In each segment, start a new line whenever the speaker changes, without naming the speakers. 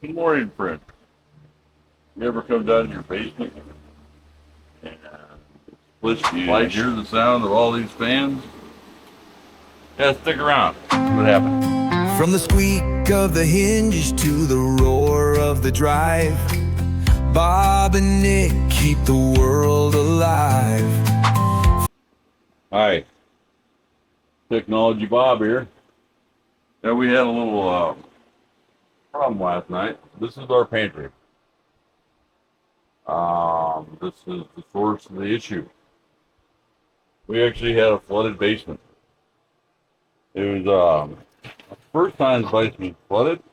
Good morning, friend. You ever come down to your basement and splits the
You
lights?
hear the sound of all these fans? Yeah, stick around. See what happens.
From the squeak of the hinges to the roar of the drive, Bob and Nick keep the world alive.
Hi, Technology Bob here.
Yeah, we had a little problem last night. This is our pantry. This is the source of the issue. We actually had a flooded basement. It was first time the basement flooded,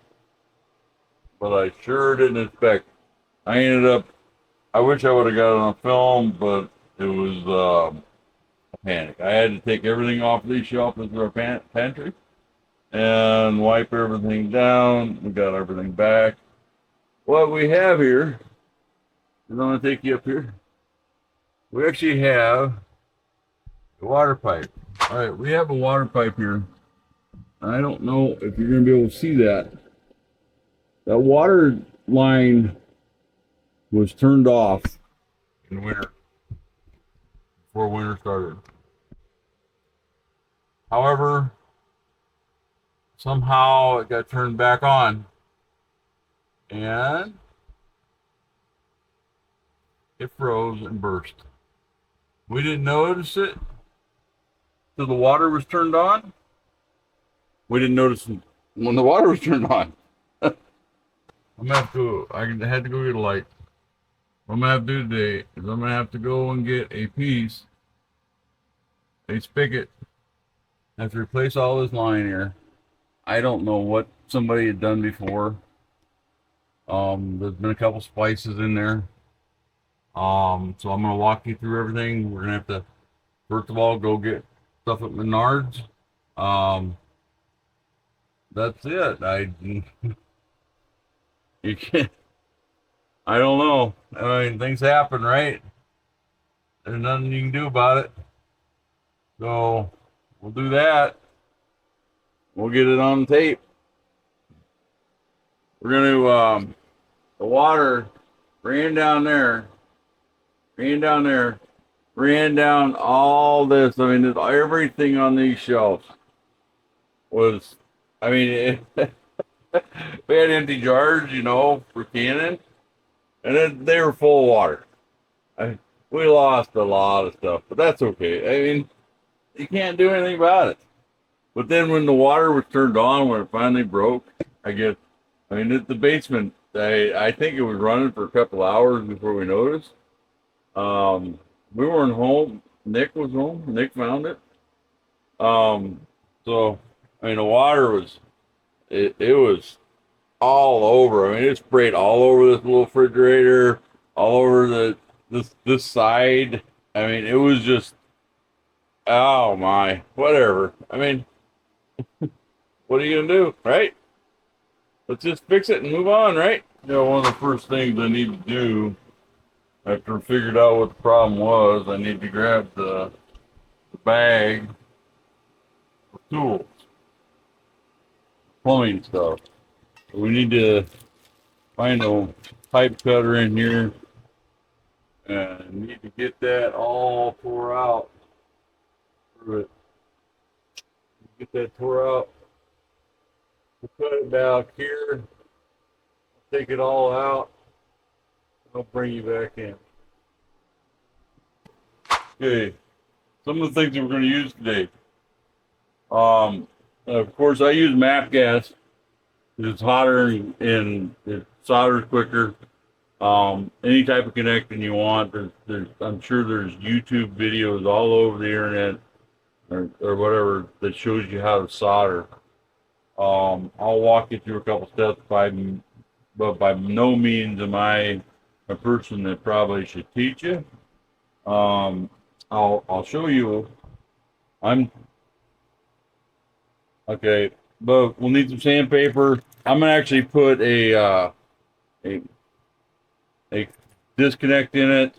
but I sure didn't expect. I ended up. I wish I would have got it on film, but it was a panic. I had to take everything off the shelf into our pantry and wipe everything down. We got everything back. What we have here is, I'm going to take you up here. We actually have a water pipe. All right, we have a water pipe here. I don't know if you're going to be able to see that. That water line was turned off in winter, before winter started. However, somehow it got turned back on and it froze and burst. We didn't notice it till the water was turned on. We didn't notice it when the water was turned on. I'm gonna have to. I had to go get a light. What I'm gonna have to do today is I'm gonna have to go and get a spigot. I have to replace all this line here. I don't know what somebody had done before. There's been a couple splices in there. So I'm gonna walk you through everything. We're gonna have to first of all go get stuff at Menards. Um, that's it. You can't. I don't know. I mean, things happen, right? There's nothing you can do about it. So we'll do that. We'll get it on tape. We're gonna the water ran down there, ran down all this. I mean, everything on these shelves was. I mean, we had empty jars, for canning, and then they were full of water. We lost a lot of stuff, but that's okay. I mean, you can't do anything about it. But then when the water was turned on, when it finally broke, the basement, I think it was running for a couple hours before we noticed. We weren't home. Nick was home. Nick found it. So, the water was, it was all over. I mean, it sprayed all over this little refrigerator, all over this side. I mean, it was just, oh my, whatever. I mean, what are you gonna do, right? Let's just fix it and move on, right? One of the first things I need to do after I figured out what the problem was, I need to grab the bag of tools, plumbing stuff. We need to find a pipe cutter in here and need to get that all tore out. Get that tore out. We'll cut it back here, take it all out, and I'll bring you back in. Okay, some of the things that we're going to use today. Of course, I use MAP gas. It's hotter and it solders quicker. Any type of connecting you want. I'm sure there's YouTube videos all over the internet or whatever that shows you how to solder. I'll walk you through a couple steps, but by no means am I a person that probably should teach you. I'll show you. I'm okay, but we'll need some sandpaper. I'm gonna actually put a disconnect in it.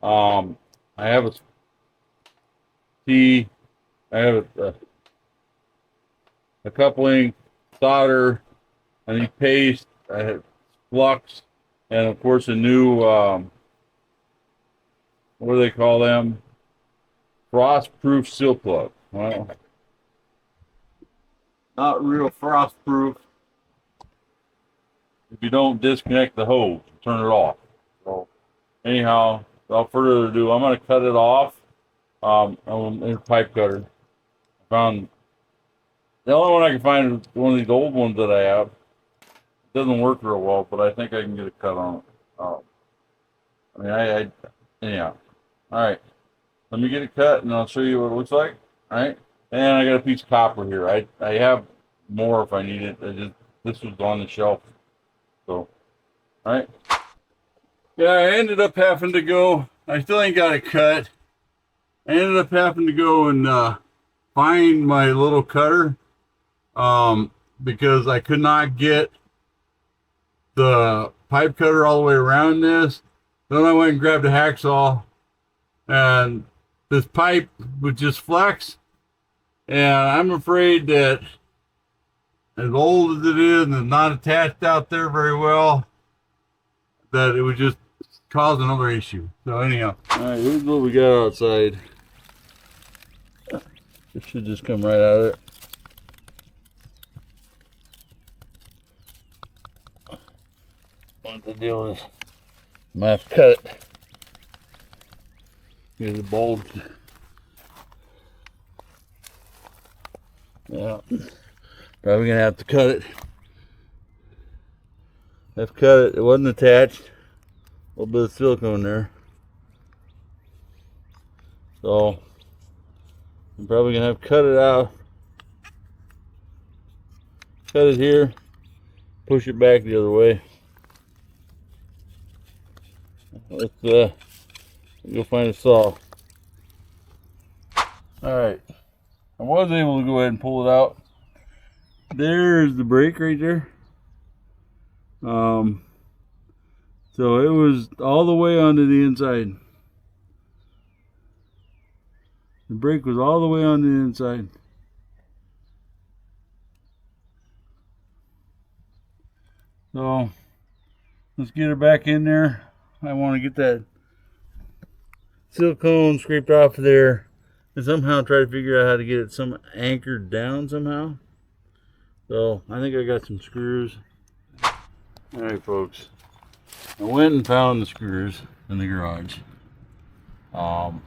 I have a T. I have a coupling, solder, I need paste. I have flux, and of course a new what do they call them? Frost-proof seal plug. Well, not real frost-proof if you don't disconnect the hose, turn it off. So anyhow, without further ado, I'm going to cut it off in a pipe cutter. I found the only one I can find is one of these old ones that I have. It doesn't work real well, but I think I can get a cut on it. I mean, anyhow. All right, let me get it cut, and I'll show you what it looks like. All right, and I got a piece of copper here. I have more if I need it. This was on the shelf, so all right. Yeah, I ended up having to go. I still ain't got it cut. I ended up having to go and find my little cutter because I could not get the pipe cutter all the way around this. Then I went and grabbed a hacksaw, and this pipe would just flex. And I'm afraid that, as old as it is and not attached out there very well, that it would just cause another issue. So anyhow, all right, here's what we got outside. It should just come right out of it. What the deal is, I'm gonna have to cut it. Here's the bulge. Yeah, probably gonna have to cut it. I've cut it. It wasn't attached. A little bit of silicone there. So I'm probably gonna have to cut it out. Cut it here. Push it back the other way. Let's go find a saw. Alright. I was able to go ahead and pull it out. There's the brake right there. So it was all the way onto the inside. The brake was all the way on the inside. So let's get her back in there. I want to get that silicone scraped off of there and somehow try to figure out how to get it anchored down somehow. So I think I got some screws. Alright folks, I went and found the screws in the garage. However,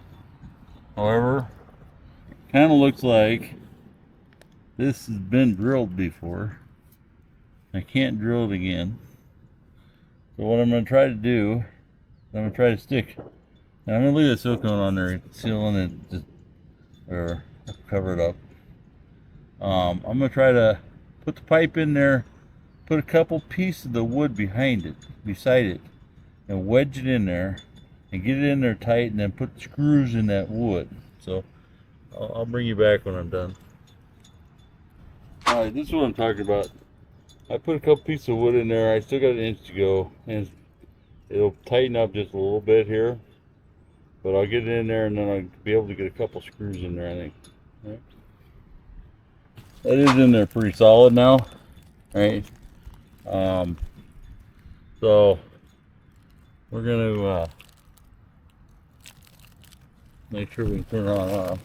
kind of looks like this has been drilled before. I can't drill it again. So what I'm going to try to do, I'm going to try to stick, and I'm going to leave the silicone on there, sealing it, or cover it up. I'm going to try to put the pipe in there, put a couple pieces of the wood behind it, beside it, and wedge it in there, and get it in there tight, and then put the screws in that wood. So I'll bring you back when I'm done. Alright, this is what I'm talking about. I put a couple pieces of wood in there. I still got an inch to go, and it'll tighten up just a little bit here, but I'll get it in there, and then I'll be able to get a couple screws in there, I think. Right. That is in there pretty solid now, right? So we're gonna make sure we can turn it on and off.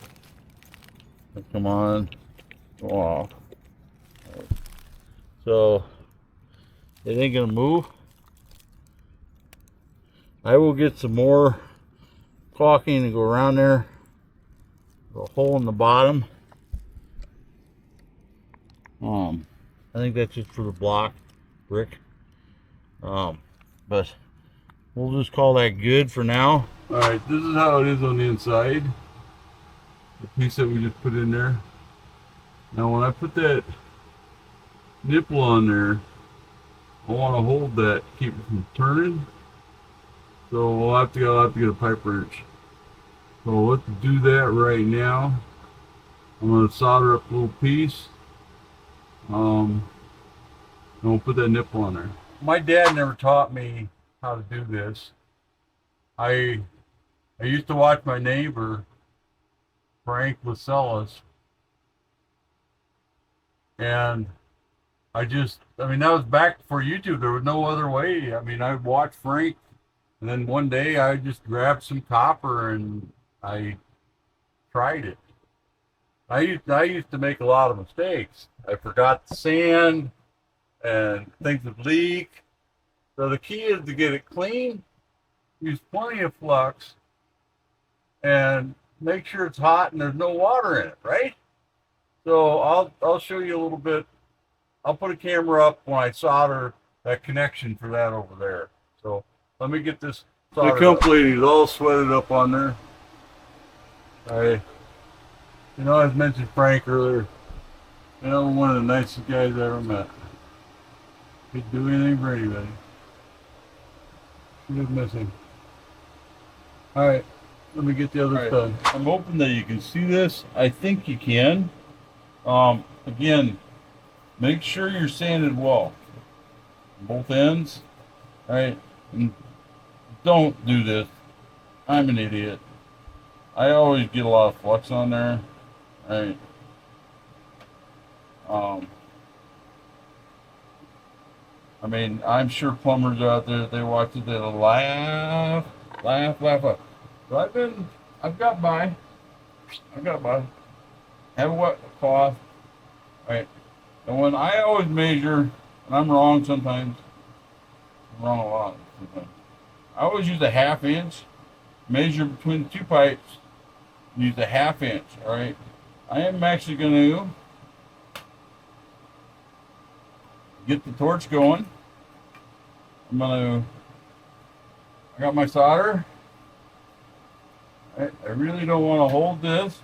Come on, go off. So it ain't gonna move. I will get some more caulking and go around there, a hole in the bottom. I think that's just for the block brick. But we'll just call that good for now. All right, this is how it is on the inside. The piece that we just put in there. Now when I put that nipple on there, I want to hold that, keep it from turning. So I'll have to get a pipe wrench. So let's do that right now. I'm going to solder up a little piece. And we'll put that nipple on there. My dad never taught me how to do this. I used to watch my neighbor, Frank Lascelles, and I mean, that was back before YouTube. There was no other way. I mean, I watched Frank, and then one day I just grabbed some copper and I tried it. I used to make a lot of mistakes. I forgot the sand and things would leak. So the key is to get it clean, use plenty of flux, and make sure it's hot and there's no water in it, right? So I'll show you a little bit. I'll put a camera up when I solder that connection for that over there. So let me get this soldered. The comp lady's all sweated up on there. I mentioned Frank earlier. One of the nicest guys I ever met. He'd do anything for anybody. You just miss him. All right, let me get the other stuff. I'm hoping that you can see this. I think you can. Again, make sure you're sanded well. Both ends. All right, and don't do this. I'm an idiot. I always get a lot of flux on there. All right. I mean, I'm sure plumbers out there, they watch it, they'll laugh. So I've got by. Have a wet cloth. All right. And when I always measure, and I'm wrong sometimes, I'm wrong a lot sometimes. I always use a 1/2 inch, measure between the two pipes, use a 1/2 inch, all right? I am actually going to get the torch going. I got my solder. I really don't want to hold this.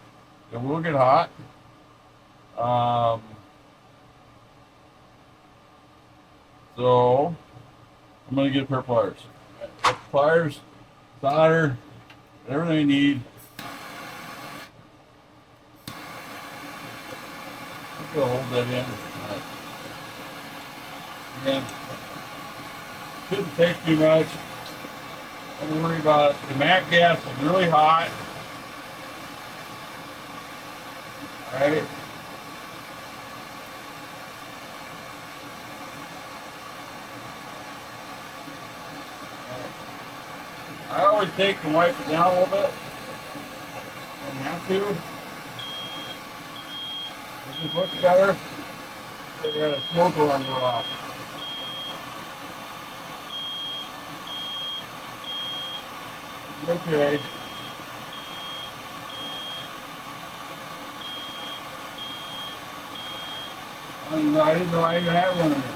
It will get hot. So I'm going to get a pair of pliers. Pliers, solder, everything you need. I'll hold that in. Again, shouldn't take too much. Don't worry about it. The mat gas is really hot. Alright. I always take and wipe it down a little bit. Don't have to. It just looks better. So you got a smoke alarm go off. Okay. I didn't know I even had one of them.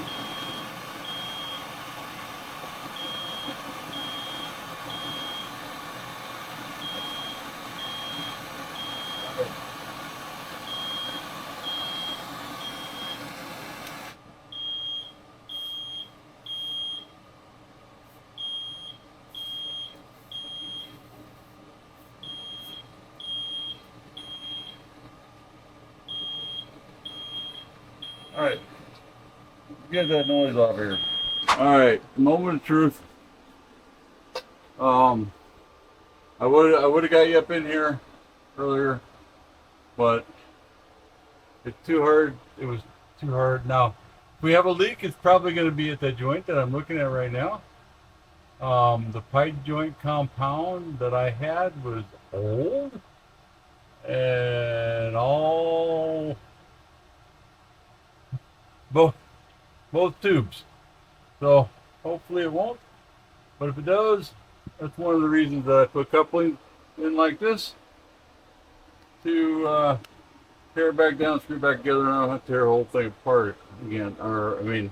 Alright, get that noise off here. Alright, moment of truth. I would have got you up in here earlier, but it's too hard. It was too hard. Now, if we have a leak, it's probably going to be at that joint that I'm looking at right now. The pipe joint compound that I had was old and all both tubes. So hopefully it won't. But if it does, that's one of the reasons that I put coupling in like this to tear it back down, screw it back together, and I don't have to tear the whole thing apart again. Or I mean,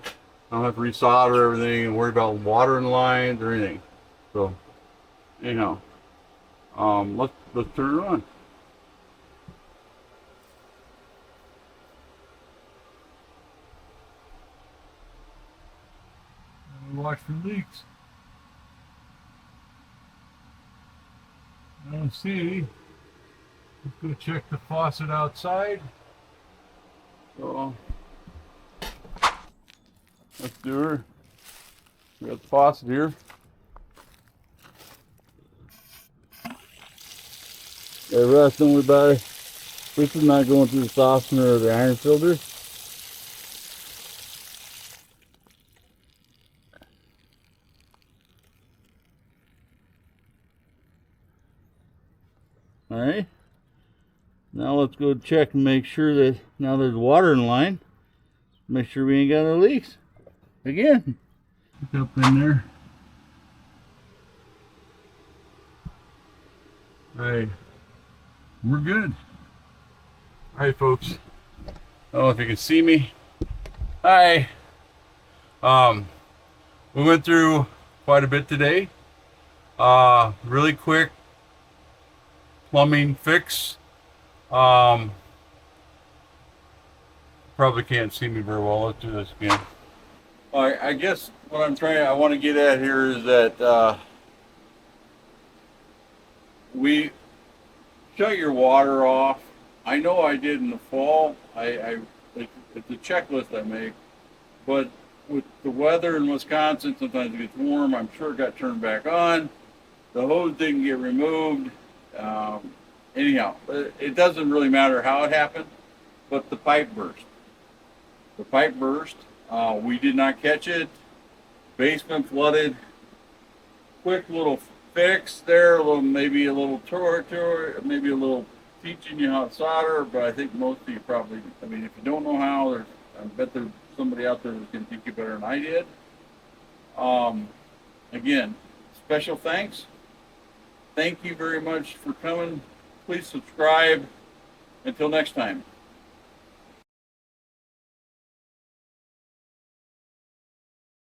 I don't have to resolder everything and worry about watering lines or anything. So anyhow, let's turn it on. Watch for leaks. I don't see any. Let's go check the faucet outside. So let's do her. We got the faucet here. The rest don't worry about it. This is not going through the softener or the iron filter. All right. Now let's go check and make sure that now there's water in line. Make sure we ain't got no leaks. Again. Look up in there. Hey, we're good. All right, folks. I don't know if you can see me. Hi. We went through quite a bit today. Really quick plumbing fix. Probably can't see me very well. Let's do this again. I guess what I want to get at here is that we shut your water off. I know I did in the fall. It's a checklist I make, but with the weather in Wisconsin, sometimes it gets warm. I'm sure it got turned back on. The hose didn't get removed. Anyhow, it doesn't really matter how it happened, but the pipe burst. The pipe burst. We did not catch it. Basement flooded. Quick little fix there. Maybe a little tour, maybe a little teaching you how to solder. But I think most of you probably. I mean, if you don't know how, I bet there's somebody out there that can teach you better than I did. Again, special thanks. Thank you very much for coming. Please subscribe. Until next time.